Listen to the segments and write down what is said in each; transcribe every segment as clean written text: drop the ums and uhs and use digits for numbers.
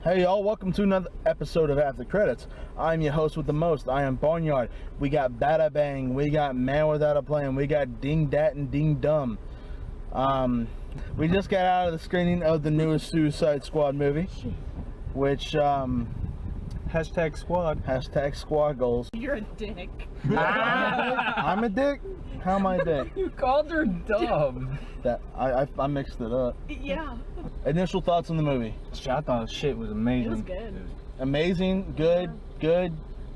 Hey y'all, welcome to another episode of After Credits. I'm your host with the most. I am Barnyard. We got Bada Bang, we got Man Without a Plan, we got Ding Dat and Ding Dum. We just got out of the screening of the newest Suicide Squad movie, which Hashtag squad. hashtag squad goals. You're a dick. I'm a dick? How am I a dick? You called her dumb. That I mixed it up. Yeah. Initial thoughts on the movie. I thought shit was amazing. It was good. Amazing, good.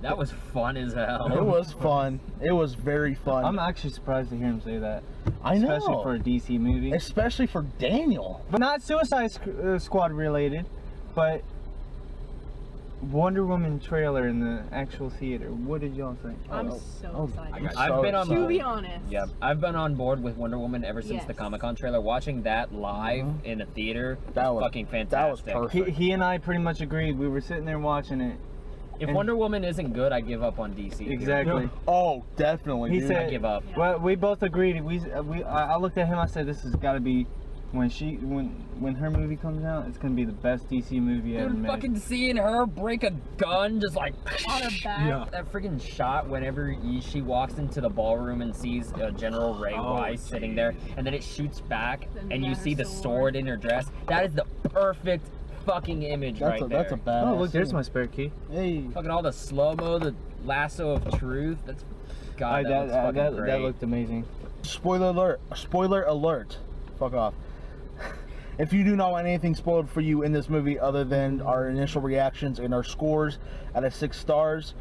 That was fun as hell. It was fun. It was very fun. I'm actually surprised to hear him say that. I know. Especially for a DC movie. Especially for Daniel. But not Suicide Squad related, but Wonder Woman trailer in the actual theater. What did y'all think? I'm so excited. I've been on To be honest. Yeah, I've been on board with Wonder Woman ever since the Yes. Comic-Con trailer. Watching that live in a theater That was fucking fantastic. That was perfect. He and I pretty much agreed. We were sitting there watching it. If Wonder Woman isn't good, I give up on DC. Exactly. Oh, definitely. He dude. said- I give up. Yeah. Well, we both agreed. I looked at him. I said, "This has got to be when her movie comes out. It's gonna be the best DC movie ever Dude, made." fucking seeing her break a gun just like On her back. that freaking shot whenever she walks into the ballroom and sees General Ray Wise sitting there, and then it shoots back Then and you got see her the sword. sword in her dress. That is the perfect fucking image That's right that's a there. badass. Oh, look, there's scene. my spare key. Hey. Fucking all the slow-mo, the lasso of truth. That's God, that looks fucking great. That looked amazing. Spoiler alert. Spoiler alert. Fuck off. If you do not want anything spoiled for you in this movie other than our initial reactions and our scores out of 6 stars,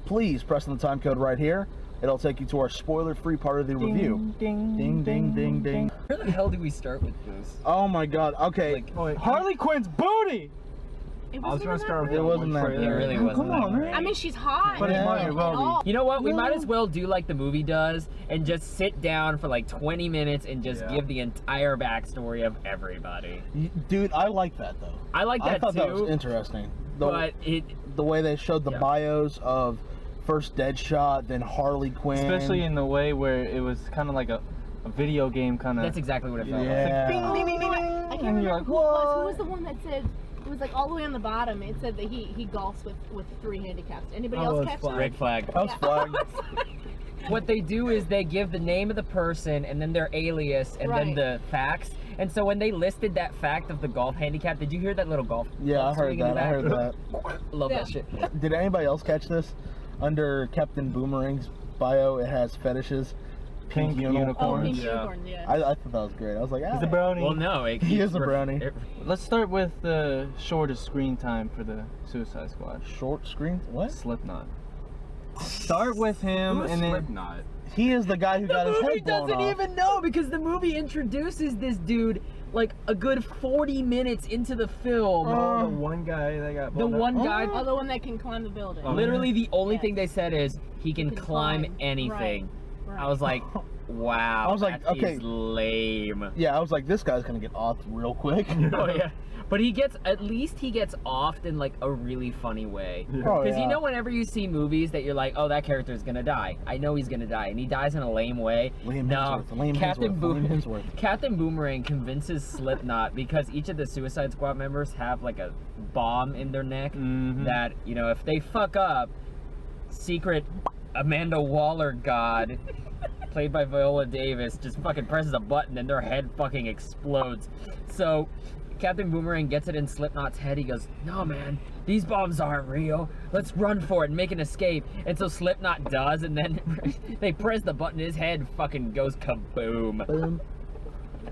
please press on the time code right here. It'll take you to our spoiler-free part of the review. Ding, Ding, ding, ding, ding. Where the hell do we start with this? Oh my god. Okay. Harley Quinn's booty! It I was gonna start with It wasn't that It good. really Come wasn't. on, that man. I mean, she's hot. But it's and Margot all. Robbie. You know what? We No. might as well do like the movie does and just sit down for like 20 minutes and just give the entire backstory of everybody. Dude, I like that though. I like that I thought too, that was interesting. but The way they showed the Yeah. bios of first Deadshot, then Harley Quinn. Especially in the way where it was kind of like a video game kind of. that's exactly what it felt like. Yeah. Oh, you know what? I can't And you're remember like, who it was. what? Who was the one that said it was like all the way on the bottom? It said that he golfs with 3 handicaps. Anybody Oh, else it's catch flag. that? Red flag. That was flagged. What they do is they give the name of the person and then their alias and then Right. the facts. And so when they listed that fact of the golf handicap, did you hear that little golf? Yeah, I golf heard swing in the that. I heard back? that. Love Yeah. that shit. Did anybody else catch this? Under Captain Boomerang's bio, it has fetishes. Pink Oh, unicorn. pink Yeah. unicorn, yeah. I thought that was great. I was like, He's a ah. brownie. Well, no, it He keeps is a brownie. Let's start with the shortest screen time for the Suicide Squad. Short screen? What? Slipknot. Start with him and then. Slipknot. He is the guy who got The his movie head blown doesn't off. even know because the movie introduces this dude like a good 40 minutes into the film. The one guy that got The blown up. one guy, Oh, the one that can climb the building. literally the only Yes. thing they said is he can climb climb. anything. Right. I was like, wow. I was like, that okay. is lame. Yeah, I was like, this guy's gonna get off real quick. Oh yeah, but at least he gets offed in like a really funny way. Oh, Because yeah. you know, whenever you see movies that you're like, oh, that character's gonna die. I know he's gonna die, and he dies in a lame way. Liam No, Hemsworth. Liam Captain Hemsworth. Liam Hemsworth. Captain Boomerang convinces Slipknot because each of the Suicide Squad members have like a bomb in their neck Mhm. that, you know, if they fuck up, secret Amanda Waller god, played by Viola Davis, just fucking presses a button and their head fucking explodes. So Captain Boomerang gets it in Slipknot's head. He goes, no man, these bombs aren't real. Let's run for it and make an escape. And so Slipknot does, and then they press the button, his head fucking goes kaboom. Boom.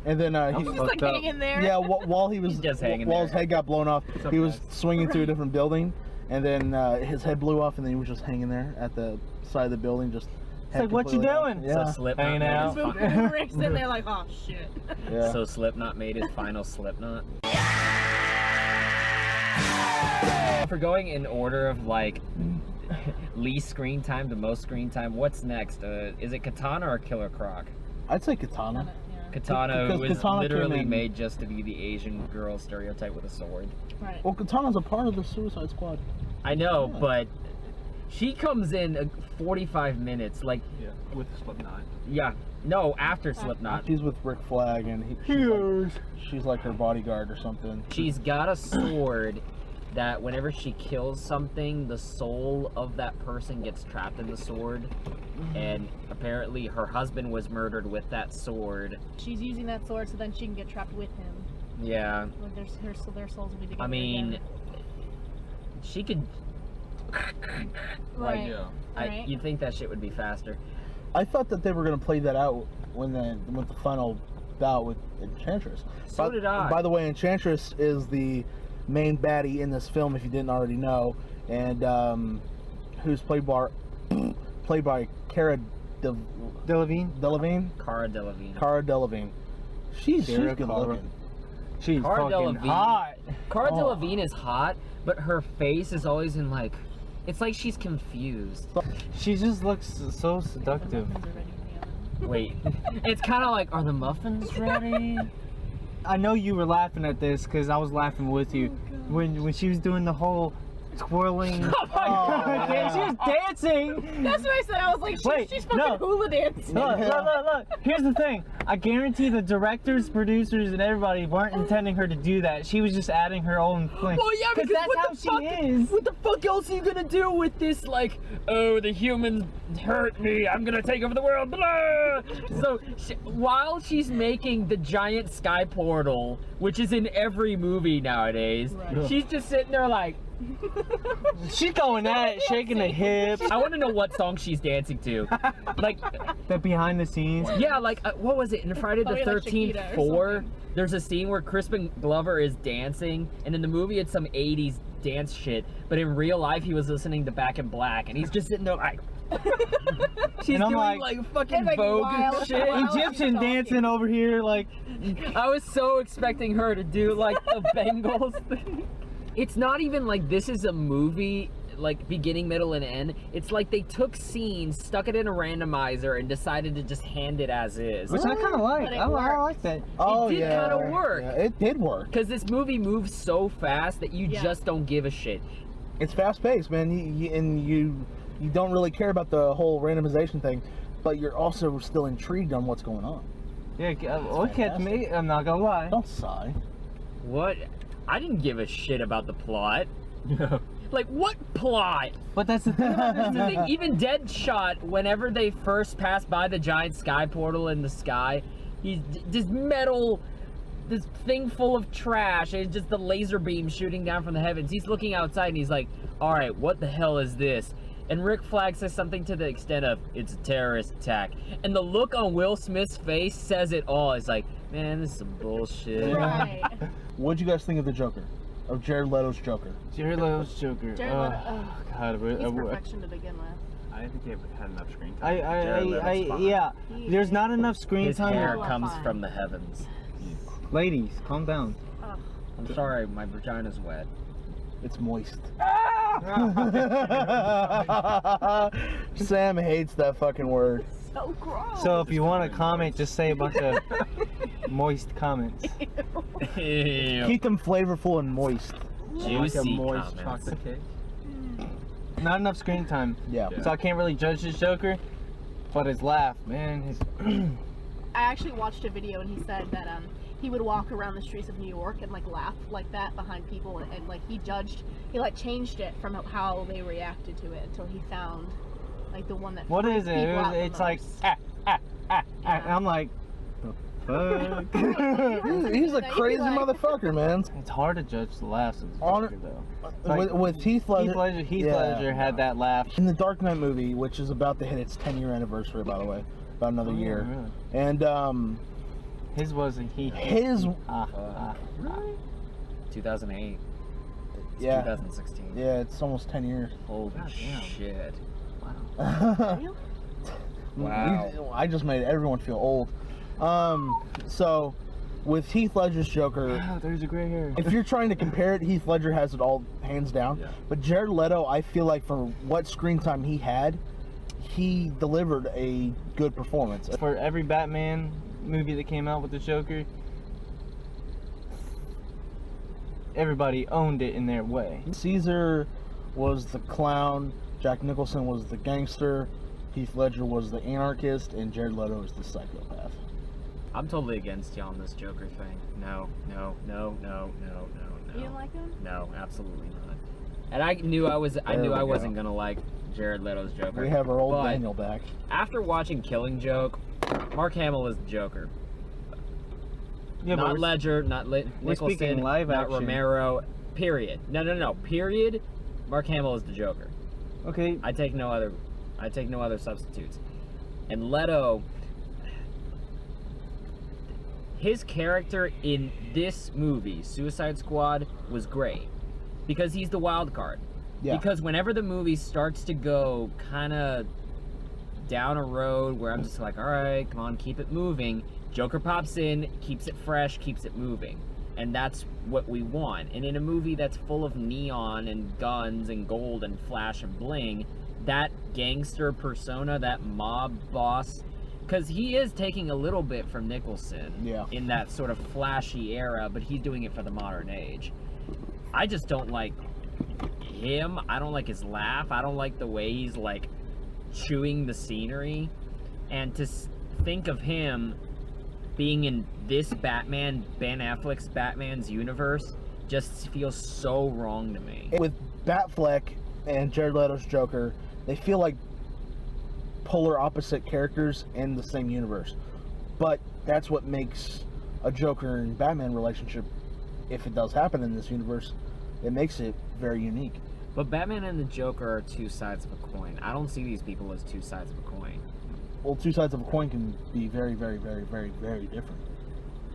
And then he Just like up. hanging there. yeah, while he was He's just hanging while there. his head got blown off, he was swinging to a different building, and then his head blew off, and then he was just hanging there at the side of the building, just. It's like, what you doing? Yeah. So Slipknot Hanging made out. his Boomerang's in there like, oh shit. Yeah. So Slipknot made his final Slipknot. For going in order of like least screen time to most screen time, what's next? Is it Katana or Killer Croc? I'd say Katana. Yeah. Katana Because was Katana came literally in- made just to be the Asian girl stereotype with a sword. Right. Well, Katana's a part of the Suicide Squad. I know, Yeah. but she comes in 45 minutes. Like, Yeah, with Slipknot. yeah, no, after Slipknot. She's with Rick Flag, and she's like her bodyguard or something. She's got a sword that whenever she kills something, the soul of that person gets trapped in the sword. And apparently her husband was murdered with that sword. She's using that sword so then she can get trapped with him. Yeah. When their souls will be together. I mean, again. she could. Right. Yeah. Right. You'd think that shit would be faster. I thought that they were gonna play that out with the final bout with Enchantress. So did I. By the way, Enchantress is the main baddie in this film, if you didn't already know, and who's played by Cara Delevingne. Cara Delevingne. Cara Delevingne. She's Cara good Cara. looking. She's Cara fucking Delevingne. hot. Cara Oh. Delevingne is hot, but her face is always in like, it's like she's confused. She just looks so The seductive. muffins are ready in the oven. Wait, it's kind of like, are the muffins ready? I know you were laughing at this because I was laughing with you Oh, God. when she was doing the whole twirling. Oh my God. She was dancing. That's what I said. I was like, Wait, she's fucking no. hula dancing. Look. Here's the thing. I guarantee the directors, producers, and everybody weren't intending her to do that. She was just adding her own fling. Well, yeah, because that's what how the she fuck is. What the fuck else are you gonna do with this? Like, oh, the humans hurt me. I'm gonna take over the world. Blah! So while she's making the giant sky portal, which is in every movie nowadays, Right. she's just sitting there like. She's going at it, shaking the hips. I want to know what song she's dancing to. Like, The behind the scenes. yeah, like what was it in Friday the Probably like 13th Shakira or 4? something. There's a scene where Crispin Glover is dancing, and in the movie it's some 80s dance shit, but in real life he was listening to Back in Black, and he's just sitting there like. She's And I'm doing like fucking like Vogue wild- and shit. wild- Egyptian dancing over here, like. I was so expecting her to do like the Bengals thing. It's not even like this is a movie, like beginning, middle, and end. It's like they took scenes, stuck it in a randomizer, and decided to just hand it as is. Which I kind of like. But it I worked. like that. Oh did yeah, kinda work. Yeah, it did work. Because this movie moves so fast that you Yeah. just don't give a shit. It's fast paced, man. You don't really care about the whole randomization thing, but you're also still intrigued on what's going on. Yeah, look at me. I'm not gonna lie. Don't sigh. What? I didn't give a shit about the plot. Like, what plot? But that's the thing about That's this the thing, even Deadshot, whenever they first pass by the giant sky portal in the sky, he's just metal, this thing full of trash, and it's just the laser beam shooting down from the heavens. He's looking outside and he's like, alright, what the hell is this? And Rick Flag says something to the extent of, it's a terrorist attack. And the look on Will Smith's face says it all. It's like, man, this is some bullshit. Right. What'd you guys think of the Joker? Of Jared Leto's Joker? Jared Leto's Joker. Jared Leto, Oh God, He's perfection to begin with. I didn't think they had enough screen time. I yeah. He- There's not enough screen His time. hair Oh, comes fine. from the heavens. Ladies, calm down. Ugh. I'm sorry, my vagina's wet. It's moist. Sam hates that fucking word. So gross. So if you want to comment, just say a bunch of moist comments. Keep them flavorful and moist. Like a Juicy moist comments. chocolate cake. Not enough screen time, Yeah. Yeah. so I can't really judge this Joker. But his laugh, man, his I actually watched a video and he said that he would walk around the streets of New York and like laugh like that behind people and like he like changed it from how they reacted to it until he found like the one that what is it? people out the It's like most. and I'm like, the fuck. He's a You'd be crazy like- motherfucker, man. It's hard to judge the laughs of the Hon- Joker though. Like, With Heath Ledger. Heath yeah. Ledger had that laugh. In the Dark Knight movie, which is about to hit its 10-year anniversary, by the way, about another year. Oh, really? And His wasn't he. his, Really? 2008. It's yeah, 2016. yeah, it's almost 10 years. Holy God damn. shit. Real? Wow. I just made everyone feel old. So with Heath Ledger's Joker, Wow, there's a gray hair. if you're trying to compare it, Heath Ledger has it all hands down. Yeah. But Jared Leto, I feel like for what screen time he had, he delivered a good performance. For every Batman movie that came out with the Joker, everybody owned it in their way. Caesar was the clown, Jack Nicholson was the gangster, Heath Ledger was the anarchist, and Jared Leto is the psychopath. I'm totally against you on this Joker thing. No, no, no, no, no, no, You didn't like him? No, absolutely not. And I knew I wasn't gonna like Jared Leto's Joker. We have our old but Daniel back. after watching Killing Joke, Mark Hamill is the Joker. Yeah, Not but Ledger, not speaking Nicholson, live not action. Romero. Period. No. Period. Mark Hamill is the Joker. okay. I take no other substitutes. And Leto, his character in this movie, Suicide Squad, was great because he's the wild card. Yeah. Because whenever the movie starts to go kind of down a road where I'm just like, all right, come on, keep it moving, Joker pops in, keeps it fresh, keeps it moving. And that's what we want. And in a movie that's full of neon and guns and gold and flash and bling, that gangster persona, that mob boss, because he is taking a little bit from Nicholson in that sort of flashy era, but he's doing it for the modern age. I just don't like him. I don't like his laugh. I don't like the way he's like chewing the scenery. And to think of him being in this Batman, Ben Affleck's Batman's universe, just feels so wrong to me. With Batfleck and Jared Leto's Joker, they feel like polar opposite characters in the same universe. But that's what makes a Joker and Batman relationship, if it does happen in this universe, it makes it very unique. But Batman and the Joker are two sides of a coin. I don't see these people as two sides of a coin. Well, two sides of a coin can be very, very, very, very, very different.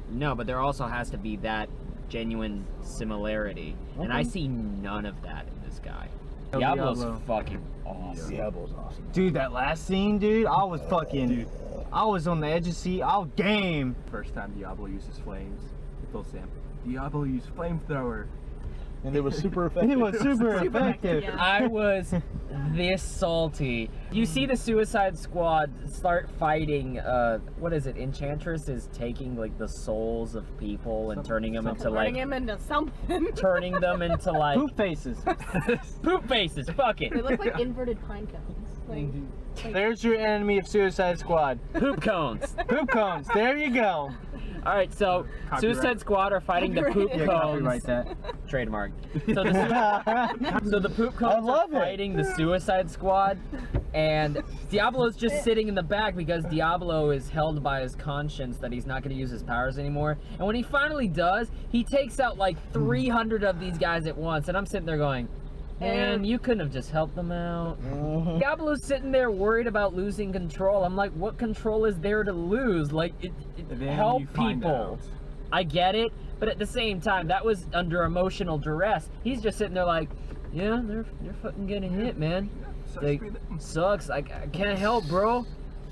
No, but there also has to be that genuine similarity. And I Okay. see none of that in this guy. Oh, Diablo's Diablo. fucking awesome. Diablo's awesome. Dude, that last scene, dude, I was fucking. Dude. I was on the edge of seat. I was game. First time Diablo uses flames, he told Sam, Diablo used flamethrower. And it was super effective. It was super effective. Yeah. I was this salty. You see the Suicide Squad start fighting, what is it? Enchantress is taking like the souls of people and turning them into Turning like, him into something. turning them into like Poop faces. poop faces. Fuck it. They look like inverted pine cones. Like, There's your enemy of Suicide Squad. Poop cones. Poop cones. There you go. All right, so Copyright. Suicide Squad are fighting the poop Yeah, cones. copyright that. Trademark. So the poop cones love are it. fighting the Suicide Squad, and Diablo's just sitting in the back because Diablo is held by his conscience that he's not going to use his powers anymore. And when he finally does, he takes out like 300 of these guys at once, and I'm sitting there going, man, you couldn't have just helped them out. Mhm. Diablo's sitting there worried about losing control. I'm like, what control is there to lose? Like, And then help you find people. out. I get it, but at the same time, that was under emotional duress. He's just sitting there like, yeah, they're fucking getting hit, man. Sucks Like, to be the- sucks. I can't help, bro.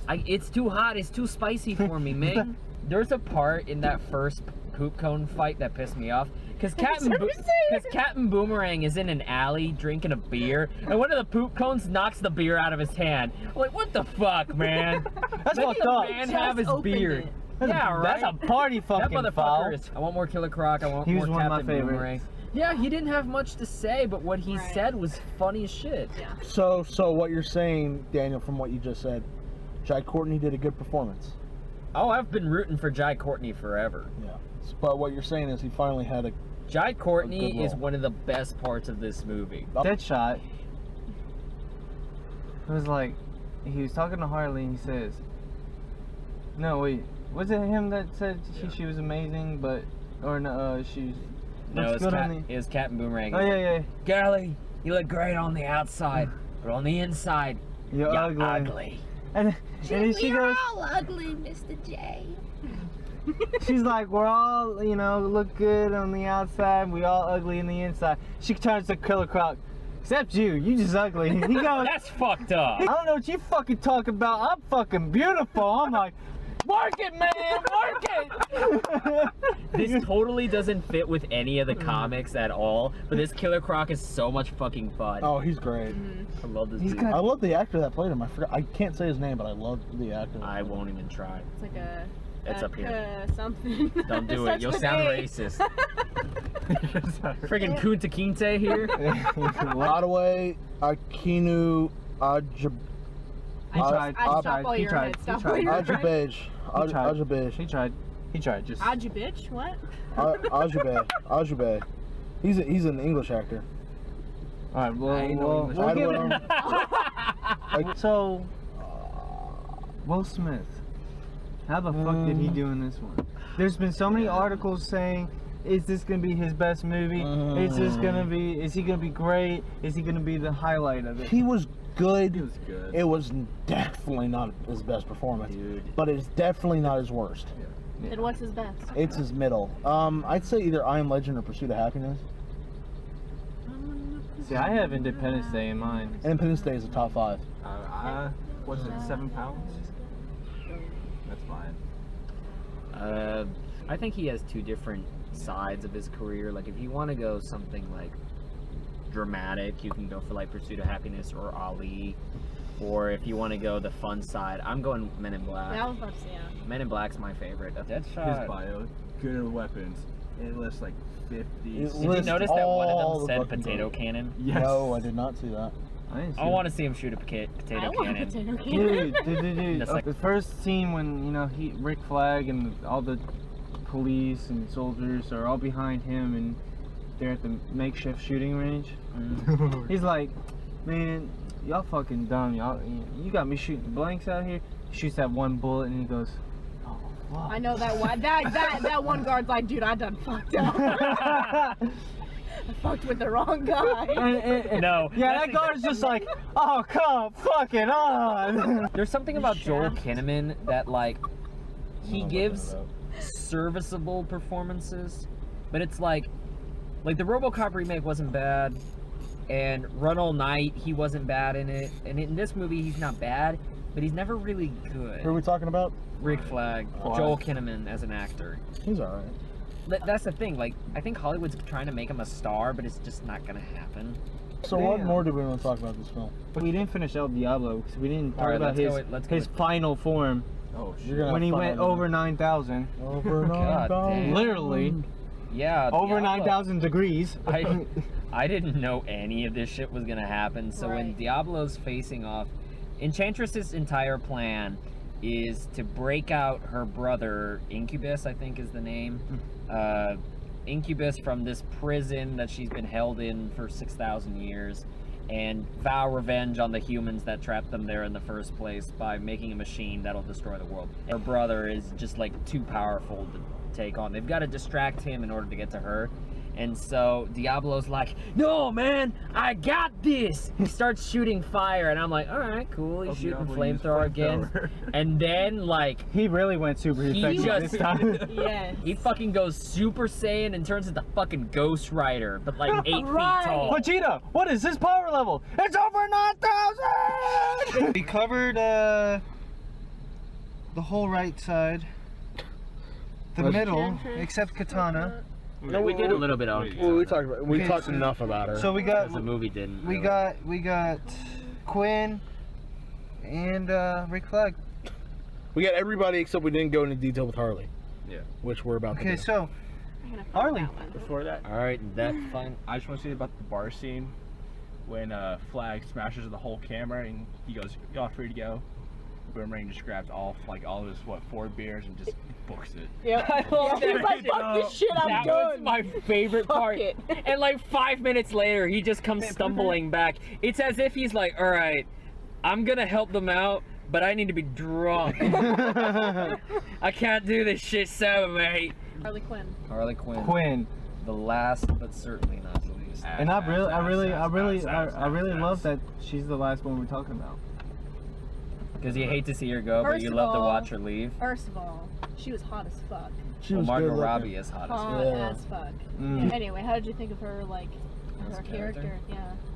It's too hot. It's too spicy for me, man. There's a part in that first poop cone fight that pissed me off. Because Captain Boomerang is in an alley drinking a beer, and one of the poop cones knocks the beer out of his hand. I'm like, what the fuck, man? That's Let fucked the up. man Just have his opened beer. it. Yeah, right. That's a party That fucking motherfucker foul. is. I want more Killer Croc. I want He more was one of my Captain favorites. Boomerang. Yeah, he didn't have much to say, but what he Right. said was funny as shit. yeah. So what you're saying, Daniel, from what you just said, Jai Courtney did a good performance. Oh, I've been rooting for Jai Courtney forever. Yeah. But what you're saying is he finally had a Jai A Courtney good is role. one of the best parts of this movie. Deadshot. It was like, he was talking to Harley and he says, no, wait, was it him that said she was amazing, but, or no, she's, No, looks it was, good on it was Captain Boomerang. Oh, yeah. Girlie, you look great on the outside, but on the inside, You're you're ugly. ugly. And then she goes, all ugly, Mr. J. she's like, we're all, look good on the outside, we all ugly in the inside. She turns to Killer Croc, except you just ugly. He goes, That's fucked up. I don't know what you fucking talk about, I'm fucking beautiful. I'm like, work it, man, work it! This totally doesn't fit with any of the comics at all, but this Killer Croc is so much fucking fun. Oh, he's great. I love this He's dude. got- I love the actor that played him. I can't say his name, but I love the actor. I won't even try. It's like a. It's up here. Something. Don't do it. Starts You'll with sound A. racist. Friggin' Kunta Kinte here. Ottaway Akinu He tried. I'd He stop all He your tried. heads. He Stop tried. all your Ajabej. He tried. Ajabej. He tried. Just. Aj, you bitch. What? Ajabej. Ajabej. He's an English actor. All right, well, I ain't no English we'll I give don't him. Like, So, Will Smith, how the fuck did he do in this one? There's been so many articles saying, is this gonna be his best movie? Is he gonna be great? Is he gonna be the highlight of it? he was good. It was good. It was definitely not his best performance, Dude. but it's definitely not his worst. And what's his best? It's his middle. I'd say either I Am Legend or Pursuit of Happiness. See, I have Independence Day in mind. Independence Day is a top 5. What's it, 7 pounds? That's fine. I think he has two different sides of his career. Like, if you want to go something like dramatic, you can go for like Pursuit of Happiness or Ali. Or if you want to go the fun side, I'm going Men in Black. Yeah, I was about to say, yeah. Men in Black's my favorite. His Deadshot. bio, good at weapons. It lists like 50. It Did you lists notice that one all of the them said fucking potato guns. cannon? Yes. No, I did not see that. I didn't see I it. want to see him shoot a potato I want a cannon. potato cannon. Dude. That's like- The first scene when Rick Flag and all the police and soldiers are all behind him and they're at the makeshift shooting range. He's like, man, y'all fucking dumb. You got me shooting blanks out here. He shoots that one bullet and he goes, oh fuck. I know that one. That one guard's like, dude, I done fucked up. I fucked with the wrong guy. No. Yeah, that's that guard's just like, oh come fucking on. There's something about Joel Kinnaman that, like, he Oh, gives serviceable performances, but it's like the RoboCop remake wasn't bad, and Run All Night, he wasn't bad in it, and in this movie he's not bad, but he's never really Who are good. we talking about? Rick Flag, Oh, Joel Kinnaman as an actor. He's alright. That's the thing, like, I think Hollywood's trying to make him a star, but it's just not gonna happen. So what Damn. more do we want to talk about this film? We didn't finish El Diablo because we didn't talk Alright, about let's go his with- final form Oh shit. You're gonna when he have fun went on over 9,000. Over God 9,000. damn. Literally Yeah, over Diablo. 9,000 degrees. I didn't know any of this shit was gonna happen. So when Right. Diablo's facing off, Enchantress's entire plan is to break out her brother, Incubus, I think is the name. Incubus from this prison that she's been held in for 6,000 years, and vow revenge on the humans that trapped them there in the first place by making a machine that'll destroy the world. Her brother is just like too powerful to take on. They've got to distract him in order to get to her. And so Diablo's like, no, man, I got this. He starts shooting fire, and I'm like, all right, cool. He's shooting Diablo used flamethrower again. flamethrower. And then, like, He really went super He effective just- this time. Yes. he fucking goes Super Saiyan and turns into fucking Ghost Rider, but like 8 Right. feet tall. Vegeta, what is his power level? It's over 9,000! We covered the whole right side, the Let's- middle, Enchantress. except Katana. No, we did a little bit on Well, we talked about. We Okay, talked so- enough about her. So we got the movie didn't. we really. got Quinn and Rick Flag. We got everybody except we didn't go into detail with Harley. Yeah. Which we're about to Okay, do. so I'm gonna find Harley. that one. Before that, All right, that's fine. I just want to say about the bar scene when Flag smashes the whole camera and he goes, "Y'all free to go." Boomerang just grabs all of his 4 beers and just books it. Yep. I love He's that. like, fuck this shit, I'm That done. was my favorite Fuck part. it. And like 5 minutes later, he just comes stumbling back. It's as if he's like, all right, I'm gonna help them out, but I need to be drunk. I can't do this shit sober, mate. Harley Quinn. Harley Quinn, Quinn. the last but certainly not the least. And I really love that she's the last one we're talking about. Because you hate to see her go, but First you of love to all- watch her leave. First of all, she was hot as fuck. She Well, was Margot good looking. Robbie is hot as Hot Yeah. as fuck. Mm. Anyway, how did you think of her, like, As her a character? character?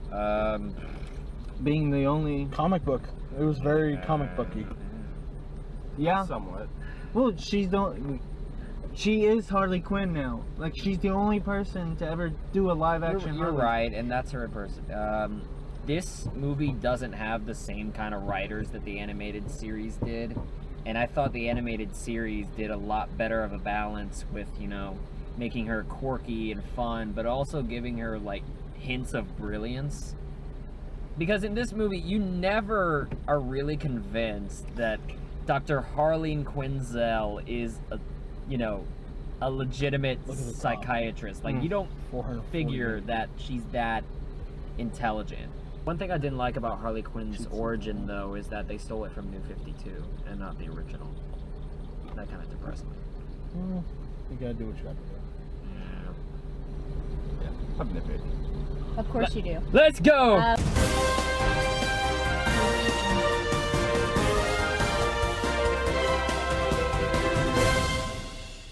Yeah. fuck. Being the only, Comic book. It was very comic booky. yeah. Somewhat. Well, she is Harley Quinn now. Like she's the only person to ever do a live action. You're Harley. right, and that's her in person. This movie doesn't have the same kind of writers that the animated series did, and I thought the animated series did a lot better of a balance with, making her quirky and fun, but also giving her like hints of brilliance. Because in this movie, you never are really convinced that Dr. Harleen Quinzel is a a legitimate Look at the top. psychiatrist. Like, you don't 440 figure million. that she's that intelligent. One thing I didn't like about Harley Quinn's origin, though, is that they stole it from New 52 and not the original. That kind of depressed me. You gotta do what you gotta do. I'm nitpicky. Of course you do. Let's go!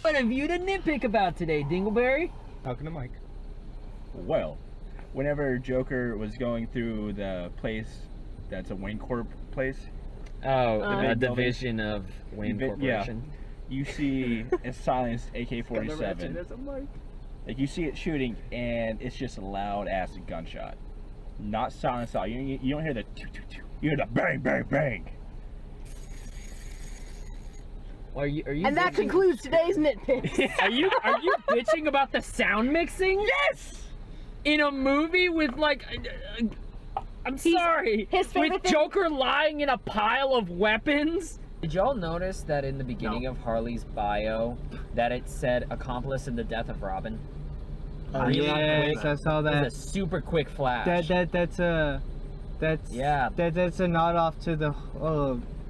What have you to nitpick about today, Dingleberry? Talking to Mike. Well, whenever Joker was going through the place that's a Wayne Corp place, Oh, a big division of Wayne Yeah. Corporation. you see a silenced AK-47. Like, you see it shooting, and it's just a loud-ass gunshot. Not silenced out. You don't hear the you hear the bang, bang, bang. Are you And that bitching- concludes today's nitpick. Are you bitching about the sound mixing? Yes! In a movie with like, I'm sorry, his favorite with thing- Joker lying in a pile of weapons. Did y'all notice that in the beginning of Harley's bio, that it said accomplice in the death of Robin? Really Yes, quick. I saw that. It's a super quick flash. That's a nod off to the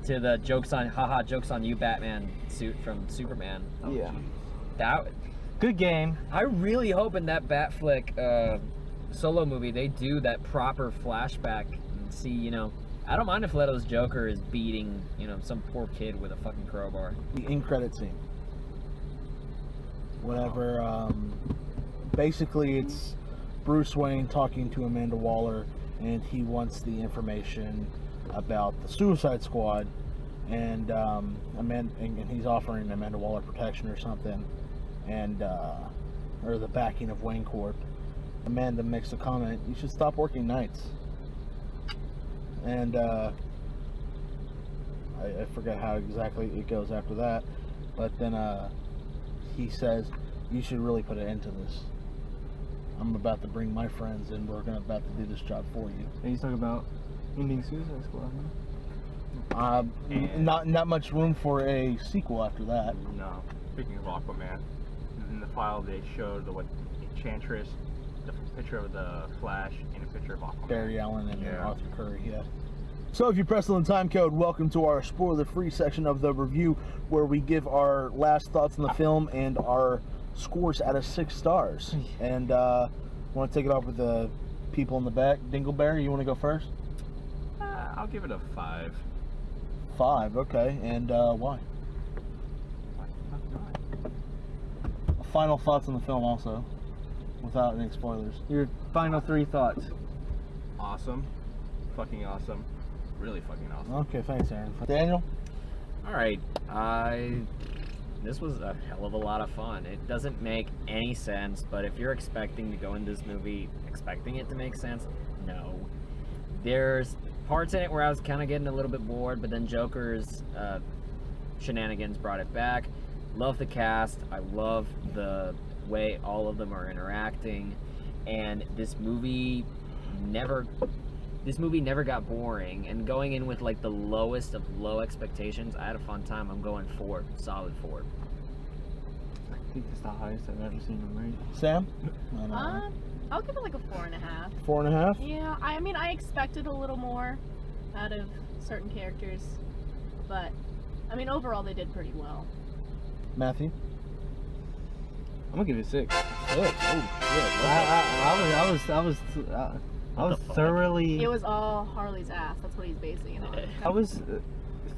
To the jokes on you, Batman suit from Superman. yeah. That Good game. I really hope in that Batflick solo movie they do that proper flashback and see, you know, I don't mind if Leto's Joker is beating, you know, some poor kid with a fucking crowbar. The end credit scene. Whenever, basically it's Bruce Wayne talking to Amanda Waller, and he wants the information about the Suicide Squad, and and he's offering Amanda Waller protection or something, and or the backing of Wayne Corp. Amanda makes a comment, "You should stop working nights." And I forget how exactly it goes after that, but then he says, "You should really put an end to this. I'm about to bring my friends, and we're about to do this job for you." And he's talking about ending Suicide Squad. Huh? Not much room for a sequel after that. No. Speaking of Aquaman, in the file they showed the Enchantress, the picture of the Flash, and a picture of Aquaman. Barry Allen and Yeah. Arthur Curry, yeah. So if you press on the time code, welcome to our spoiler-free section of the review, where we give our last thoughts on the film and our scores out of 6 stars. And want to take it off with the people in the back. Dingleberry, you want to go first? I'll give it a 5. 5, okay. And why? Final thoughts on the film also, without any spoilers. Your final 3 thoughts. Awesome. Fucking awesome. Really fucking awesome. Okay, thanks, Aaron. Daniel? Alright, this was a hell of a lot of fun. It doesn't make any sense, but if you're expecting to go in this movie expecting it to make sense, no. There's parts in it where I was kind of getting a little bit bored, but then Joker's shenanigans brought it back. Love the cast. I love the way all of them are interacting, and this movie never got boring. And going in with like the lowest of low expectations, I had a fun time. I'm going 4, solid 4. I think it's the highest I've ever seen him rate. Sam? I'll give it like a 4.5. 4.5? Yeah, I mean, I expected a little more out of certain characters, but I mean, overall they did pretty well. Matthew? I'm gonna give it 6. 6. Oh, shit. I was thoroughly. It was all Harley's ass. That's what he's basing it on. I was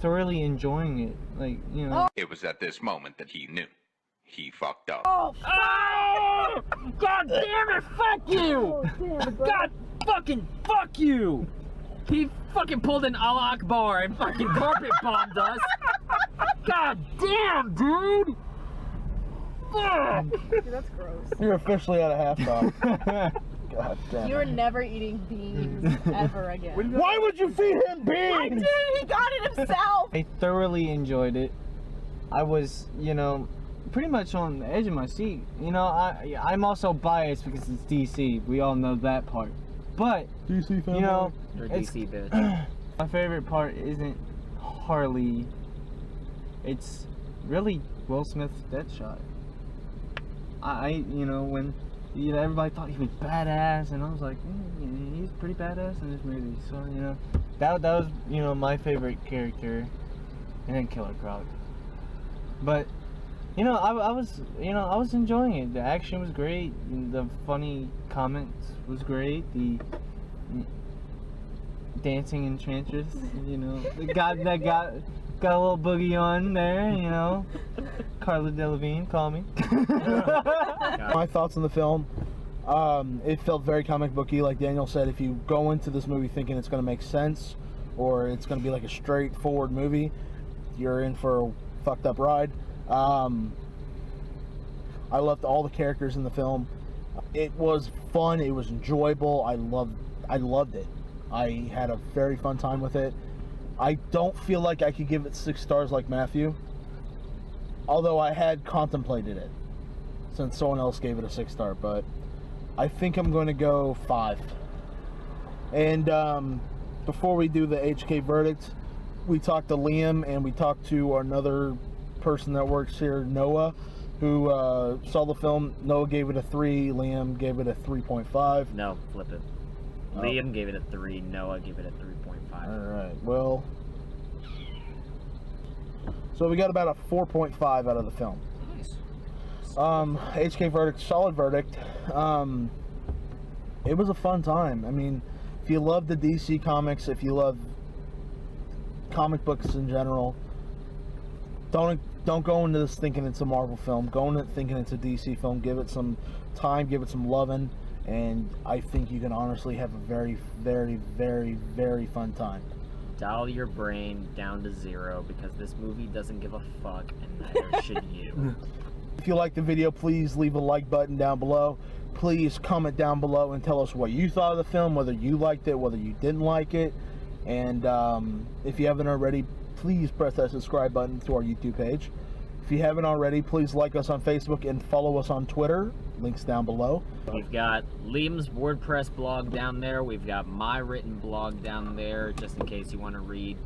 thoroughly enjoying it. Like, you know. It was at this moment that he knew. He fucked up. Oh, Oh! God damn it! Fuck you! God fucking fuck you! He fucking pulled an Allah Akbar and fucking carpet bombed us. God damn, dude! Fuck! dude, that's gross. You're officially out of halftime. God damn You're it. never eating beans ever again. Why would you feed him I beans? did! He got it himself! I thoroughly enjoyed it. I was, you know, pretty much on the edge of my seat. You know, I'm also biased because it's DC. We all know that part. But, DC fan. you know, You're a it's, DC bitch. my favorite part isn't Harley. It's really Will Smith's Deadshot. when everybody thought he was badass, and I was like, he's pretty badass in this movie. So that was my favorite character, and then Killer Croc. But I was enjoying it. The action was great. The funny comments was great. The dancing enchantress, got a little boogie on there, Carla Delevingne, call me. My thoughts on the film. It felt very comic booky, like Daniel said. If you go into this movie thinking it's going to make sense, or it's going to be like a straightforward movie, you're in for a fucked up ride. I loved all the characters in the film. It was fun. It was enjoyable. I loved it. I had a very fun time with it. I don't feel like I could give it 6 stars like Matthew, although I had contemplated it since someone else gave it a 6 star, but I think I'm going to go 5. And before we do the HK verdict, we talked to Liam and we talked to another person that works here, Noah, who saw the film. Noah gave it a 3, Liam gave it a 3.5. No, flip it. Liam gave it a 3, Noah gave it a 3.5. Alright, well, so we got about a 4.5 out of the film. Nice. HK verdict, solid verdict. It was a fun time. I mean, if you love the DC comics, if you love comic books in general, don't go into this thinking it's a Marvel film. Go into it thinking it's a DC film. Give it some time, give it some loving, and I think you can honestly have a very, very, very, very fun time. Dial your brain down to 0 because this movie doesn't give a fuck, and neither should you. If you like the video, please leave a like button down below. Please comment down below and tell us what you thought of the film, whether you liked it, whether you didn't like it. And if you haven't already, please press that subscribe button to our YouTube page. If you haven't already, please like us on Facebook and follow us on Twitter. Links down below. We've got Liam's WordPress blog down there. We've got my written blog down there, just in case you want to read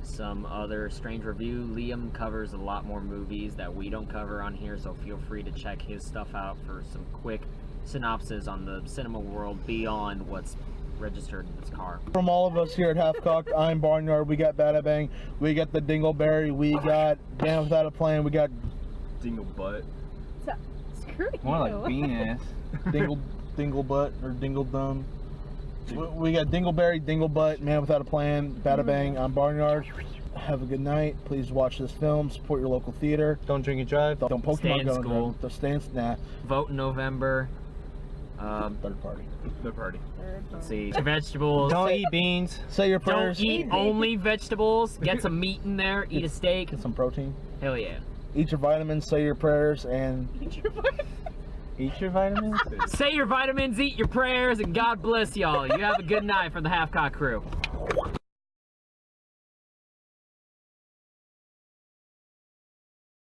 some other strange review. Liam covers a lot more movies that we don't cover on here, so feel free to check his stuff out for some quick synopsis on the cinema world beyond what's registered in this car. From all of us here at HalfKocked, I'm Barnyard. We got Bada Bang. We got the Dingleberry. We got Man Without a Plan. We got Dingle butt. Screw you. More like bean ass. Dinglebutt or Dingledum. We got Dingleberry, Dinglebutt, Man Without a Plan, Bada Bang. I'm Barnyard. Have a good night. Please watch this film. Support your local theater. Don't drink and drive. Don't Pokemon Stay in go. school. Don't stay in. Nah. Vote in November. Third party. The party. Let's see. Vegetables. Don't eat beans. Say your prayers. Don't eat only vegetables. Get some meat in there. Eat a steak. Get some protein. Hell yeah. Eat your vitamins. Say your prayers and. Eat your vitamins. Say your vitamins, eat your prayers, and God bless y'all. You have a good night from the HalfKocked crew.